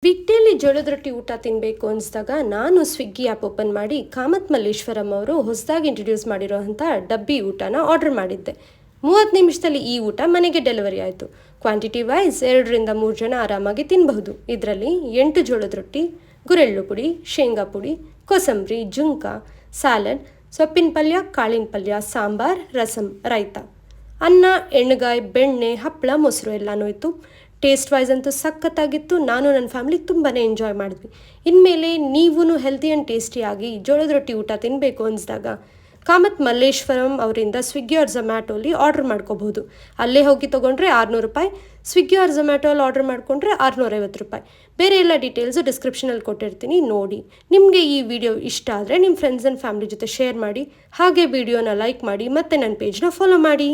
ವೀಕ್ಡೇಲಿ ಜೋಳದ ರೊಟ್ಟಿ ಊಟ ತಿನ್ನಬೇಕು ಅನಿಸಿದಾಗ ನಾನು ಸ್ವಿಗ್ಗಿ ಆ್ಯಪ್ ಓಪನ್ ಮಾಡಿ ಕಾಮತ್ ಮಲ್ಲೇಶ್ವರಂ ಅವರು ಹೊಸದಾಗಿ ಇಂಟ್ರೊಡ್ಯೂಸ್ ಮಾಡಿರೋಂಥ ಡಬ್ಬಿ ಊಟನ ಆರ್ಡರ್ ಮಾಡಿದ್ದೆ. 30 ನಿಮಿಷದಲ್ಲಿ ಈ ಊಟ ಮನೆಗೆ ಡೆಲಿವರಿ ಆಯಿತು. ಕ್ವಾಂಟಿಟಿ ವೈಸ್ 2ರಿಂದ 3 ಜನ ಆರಾಮಾಗಿ ತಿನ್ನಬಹುದು. ಇದರಲ್ಲಿ 8 ಜೋಳದ ರೊಟ್ಟಿ, ಗುರೆಳ್ಳು ಪುಡಿ, ಶೇಂಗಾ ಪುಡಿ, ಕೊಸಂಬರಿ, ಜುಂಕ, ಸಾಲಡ್, ಸೊಪ್ಪಿನ ಪಲ್ಯ, ಕಾಳಿನ ಪಲ್ಯ, ಸಾಂಬಾರ್, ರಸಂ, ರಾಯ್ತ, ಅನ್ನ, ಎಣ್ಣೆಗಾಯಿ, ಬೆಣ್ಣೆ, ಹಪ್ಪಳ, ಮೊಸರು ಎಲ್ಲನೂ ಇತ್ತು. ಟೇಸ್ಟ್ ವೈಸ್ ಅಂತೂ ಸಖತ್ತಾಗಿತ್ತು. ನಾನು ನನ್ನ ಫ್ಯಾಮಿಲಿ ತುಂಬಾ ಎಂಜಾಯ್ ಮಾಡಿದ್ವಿ. ಇನ್ಮೇಲೆ ನೀವೂ ಹೆಲ್ತಿ ಆ್ಯಂಡ್ ಟೇಸ್ಟಿಯಾಗಿ ಜೋಳದ ರೊಟ್ಟಿ ಊಟ ತಿನ್ನಬೇಕು ಅನಿಸಿದಾಗ ಕಾಮತ್ ಮಲ್ಲೇಶ್ವರಂ ಅವರಿಂದ ಸ್ವಿಗ್ಗಿ ಆರ್ ಝೊಮ್ಯಾಟೋಲಿ ಆರ್ಡರ್ ಮಾಡ್ಕೋಬಹುದು. ಅಲ್ಲೇ ಹೋಗಿ ತೊಗೊಂಡ್ರೆ 600 ರೂಪಾಯಿ, ಸ್ವಿಗ್ಗಿ ಆರ್ ಝೊಮ್ಯಾಟೋಲ್ಲಿ ಆರ್ಡರ್ ಮಾಡಿಕೊಂಡ್ರೆ 650 ರೂಪಾಯಿ. ಬೇರೆ ಎಲ್ಲ ಡೀಟೇಲ್ಸು ಡಿಸ್ಕ್ರಿಪ್ಷನಲ್ಲಿ ಕೊಟ್ಟಿರ್ತೀನಿ, ನೋಡಿ. ನಿಮಗೆ ಈ ವಿಡಿಯೋ ಇಷ್ಟ ಆದರೆ ನಿಮ್ಮ ಫ್ರೆಂಡ್ಸ್ ಆ್ಯಂಡ್ ಫ್ಯಾಮಿಲಿ ಜೊತೆ ಶೇರ್ ಮಾಡಿ, ಹಾಗೆ ವಿಡಿಯೋನ ಲೈಕ್ ಮಾಡಿ ಮತ್ತು ನನ್ನ ಪೇಜ್ನ ಫಾಲೋ ಮಾಡಿ.